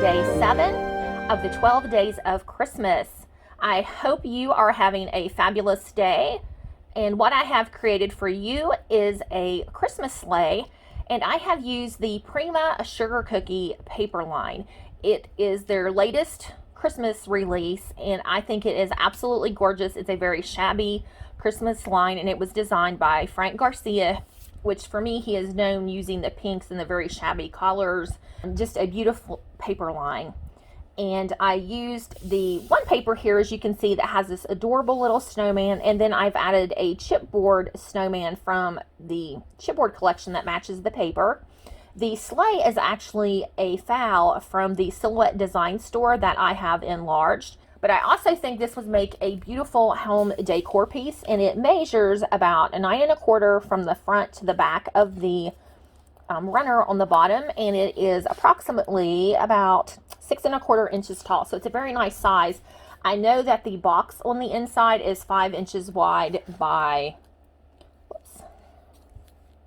day 7 of the 12 days of Christmas. I hope you are having a fabulous day. And what I have created for you is a Christmas sleigh. And I have used the Prima Sugar Cookie paper line. It is their latest Christmas release, and I think it is absolutely gorgeous. It's a very shabby Christmas line, and it was designed by Frank Garcia, which for me, he is known using the pinks and the very shabby colors. Just a beautiful paper line. And I used the one paper here, as you can see, that has this adorable little snowman, and then I've added a chipboard snowman from the chipboard collection that matches the paper. The sleigh is actually a foul from the Silhouette Design Store that I have enlarged. But I also think this would make a beautiful home decor piece, and it measures about 9 1/4 from the front to the back of the runner on the bottom, and it is approximately about 6 1/4 inches tall. So it's a very nice size. I know that the box on the inside is 5 inches wide by,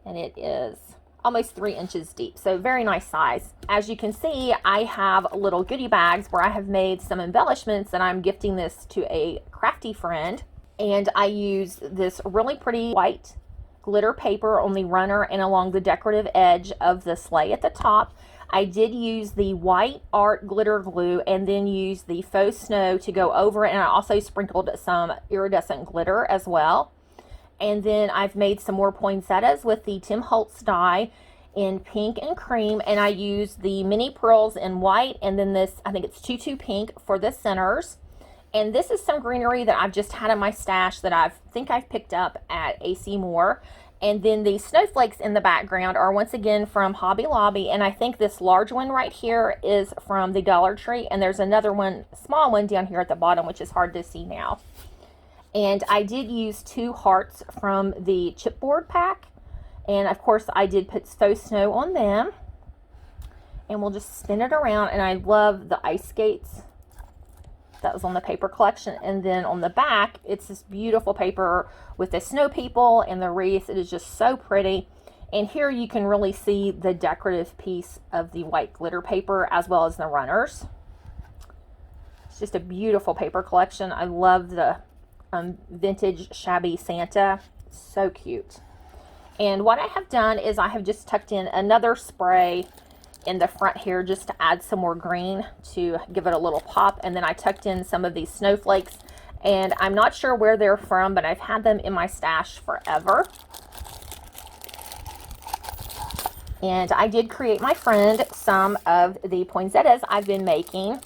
and it is almost 3 inches deep, so very nice size. As you can see, I have little goodie bags where I have made some embellishments, and I'm gifting this to a crafty friend. And I use this really pretty white glitter paper on the runner and along the decorative edge of the sleigh at the top. I did use the white art glitter glue and then use the faux snow to go over it, and I also sprinkled some iridescent glitter as well. And then I've made some more poinsettias with the Tim Holtz die in pink and cream. And I used the mini pearls in white. And then this, I think it's tutu pink for the centers. And this is some greenery that I've just had in my stash that I think I've picked up at AC Moore. And then the snowflakes in the background are once again from Hobby Lobby. And I think this large one right here is from the Dollar Tree. And there's another one, small one down here at the bottom, which is hard to see now. And I did use 2 hearts from the chipboard pack. And of course I did put faux snow on them. And we'll just spin it around. And I love the ice skates that was on the paper collection. And then on the back, it's this beautiful paper with the snow people and the wreath. It is just so pretty. And here you can really see the decorative piece of the white glitter paper as well as the runners. It's just a beautiful paper collection. I love the vintage shabby Santa. So cute. And what I have done is I have just tucked in another spray in the front here just to add some more green to give it a little pop. And then I tucked in some of these snowflakes, and I'm not sure where they're from, but I've had them in my stash forever. And I did create my friend some of the poinsettias I've been making.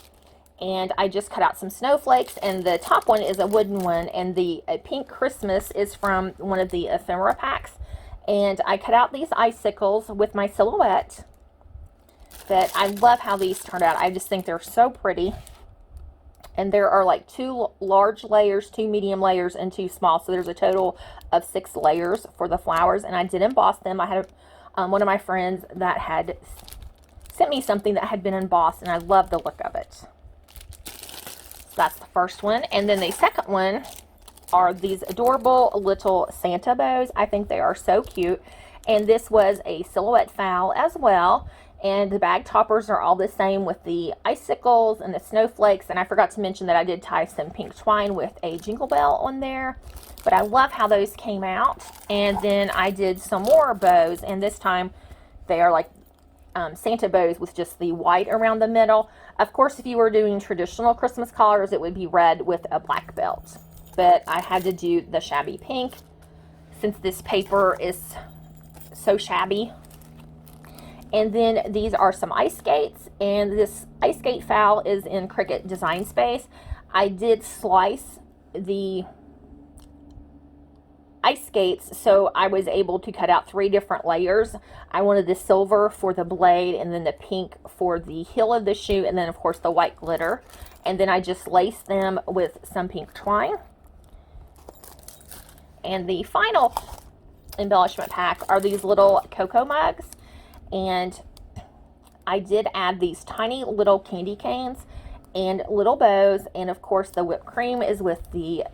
And I just cut out some snowflakes, and the top one is a wooden one, and the pink Christmas is from one of the ephemera packs. And I cut out these icicles with my Silhouette. But I love how these turned out. I just think they're so pretty. And there are like 2 large layers, 2 medium layers, and 2 small. So there's a total of 6 layers for the flowers. And I did emboss them. I had one of my friends that had sent me something that had been embossed, and I love the look of it. That's the first one. And then the second one are these adorable little Santa bows. I think they are so cute. And this was a Silhouette foul as well. And the bag toppers are all the same with the icicles and the snowflakes. And I forgot to mention that I did tie some pink twine with a jingle bell on there. But I love how those came out. And then I did some more bows. And this time they are like Santa bows with just the white around the middle. Of course, if you were doing traditional Christmas colors, it would be red with a black belt. But I had to do the shabby pink since this paper is so shabby. And then these are some ice skates, and this ice skate foul is in Cricut Design Space. I did slice the ice skates, so I was able to cut out 3 different layers. I wanted the silver for the blade, and then the pink for the heel of the shoe, and then of course the white glitter. And then I just laced them with some pink twine. And the final embellishment pack are these little cocoa mugs, and I did add these tiny little candy canes and little bows, and of course the whipped cream is with the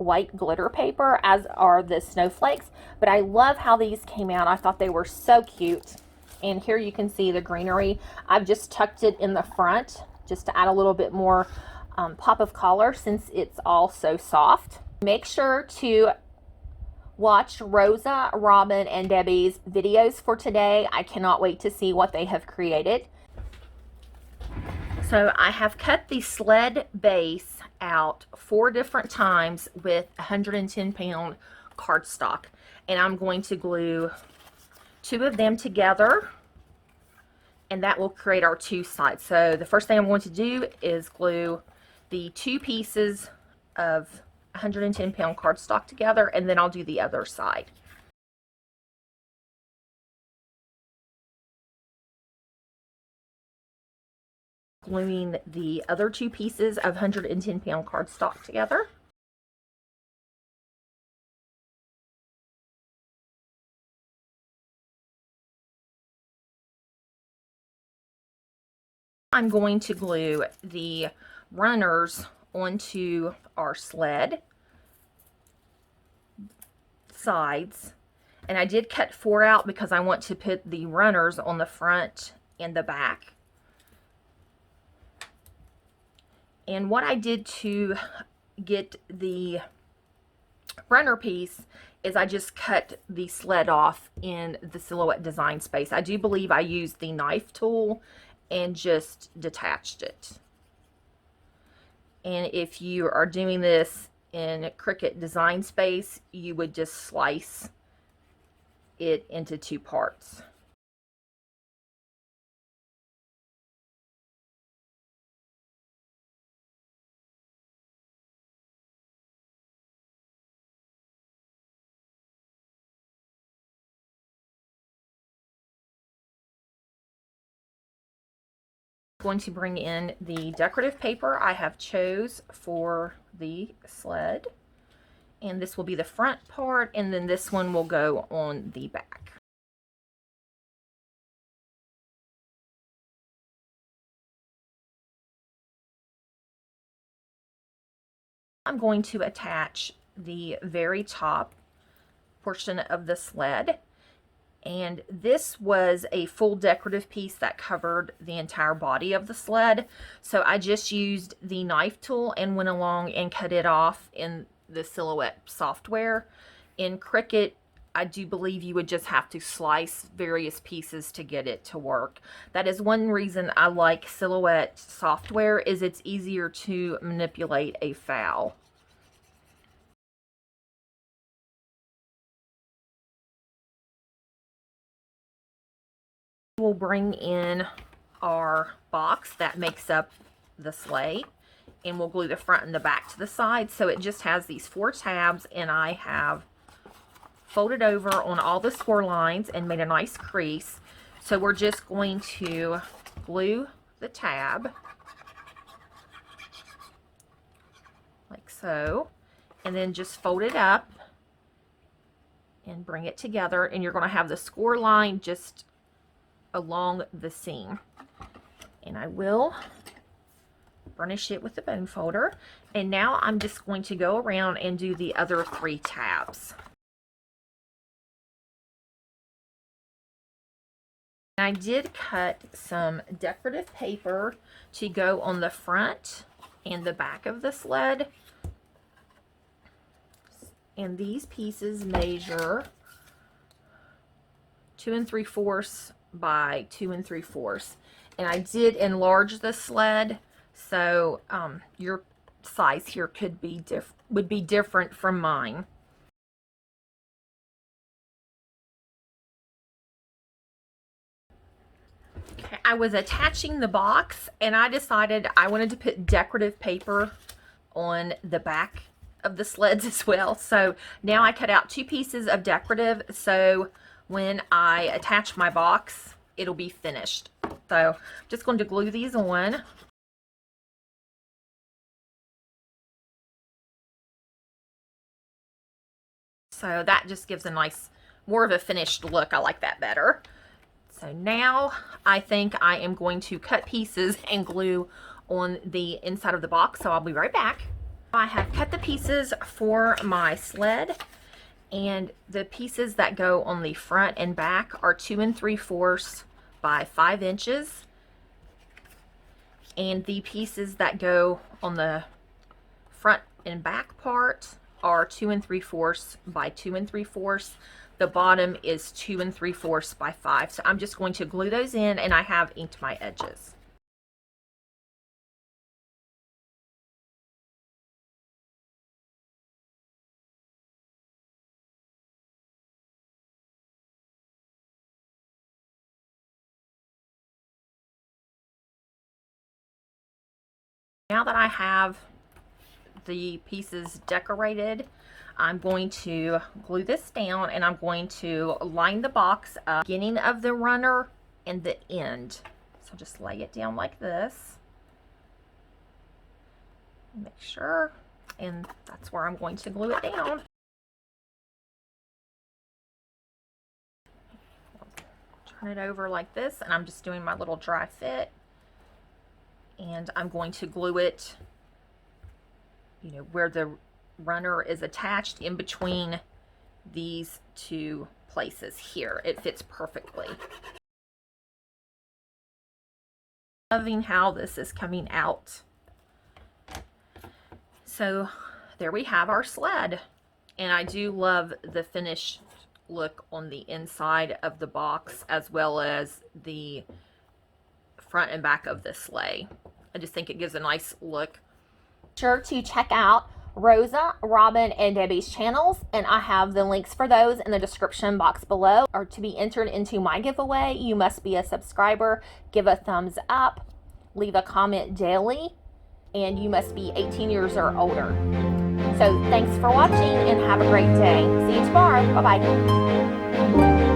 white glitter paper, as are the snowflakes. But I love how these came out. I thought they were so cute. And here you can see the greenery. I've just tucked it in the front just to add a little bit more pop of color since it's all so soft. Make sure to watch Rosa, Robyn, and Debbie's videos for today. I cannot wait to see what they have created. So I have cut the sled base out 4 different times with 110-pound cardstock, and I'm going to glue 2 of them together, and that will create our 2 sides. So the first thing I'm going to do is glue the 2 pieces of 110-pound cardstock together, and then I'll do the other side. Gluing the other 2 pieces of 110-pound cardstock together. I'm going to glue the runners onto our sled sides, and I did cut 4 out because I want to put the runners on the front and the back. And what I did to get the runner piece is I just cut the sled off in the silhouette design space. I do believe I used the knife tool and just detached it. And if you are doing this in Cricut design space, you would just slice it into 2 parts. Going to bring in the decorative paper I have chose for the sled, and this will be the front part, and then this one will go on the back. I'm going to attach the very top portion of the sled, and this was a full decorative piece that covered the entire body of the sled, so I just used the knife tool and went along and cut it off in the silhouette software. In Cricut, I do believe you would just have to slice various pieces to get it to work. That is one reason I like silhouette software, is it's easier to manipulate a foul. We'll bring in our box that makes up the sleigh, and we'll glue the front and the back to the side, so it just has these 4 tabs, and I have folded over on all the score lines and made a nice crease. So we're just going to glue the tab like so, and then just fold it up and bring it together, and you're going to have the score line just along the seam. And I will burnish it with the bone folder, and now I'm just going to go around and do the other 3 tabs. I did cut some decorative paper to go on the front and the back of the sled, and these pieces measure 2 3/4 by 2 3/4, and I did enlarge the sled, so your size here would be different from mine. Okay, I was attaching the box, and I decided I wanted to put decorative paper on the back of the sleds as well. So now I cut out 2 pieces of decorative, so when I attach my box, it'll be finished. So I'm just going to glue these on. So that just gives a nice, more of a finished look. I like that better. So now I think I am going to cut pieces and glue on the inside of the box, so I'll be right back. I have cut the pieces for my sled, and the pieces that go on the front and back are 2 3/4 by 5 inches. And the pieces that go on the front and back part are 2 3/4 by 2 3/4. The bottom is 2 3/4 by 5. So I'm just going to glue those in, and I have inked my edges. Now that I have the pieces decorated, I'm going to glue this down, and I'm going to line the box up, beginning of the runner and the end. So just lay it down like this. Make sure, and that's where I'm going to glue it down. Turn it over like this, and I'm just doing my little dry fit. And I'm going to glue it, you know, where the runner is attached, in between these two places here. It fits perfectly. Loving how this is coming out. So there we have our sled, and I do love the finished look on the inside of the box, as well as the front and back of the sleigh. I just think it gives a nice look. Sure to check out Rosa, Robyn, and Debbie's channels, and I have the links for those in the description box below. Or to be entered into my giveaway, you must be a subscriber, give a thumbs up, leave a comment daily, and you must be 18 years or older. So thanks for watching, and have a great day. See you tomorrow. Bye-bye.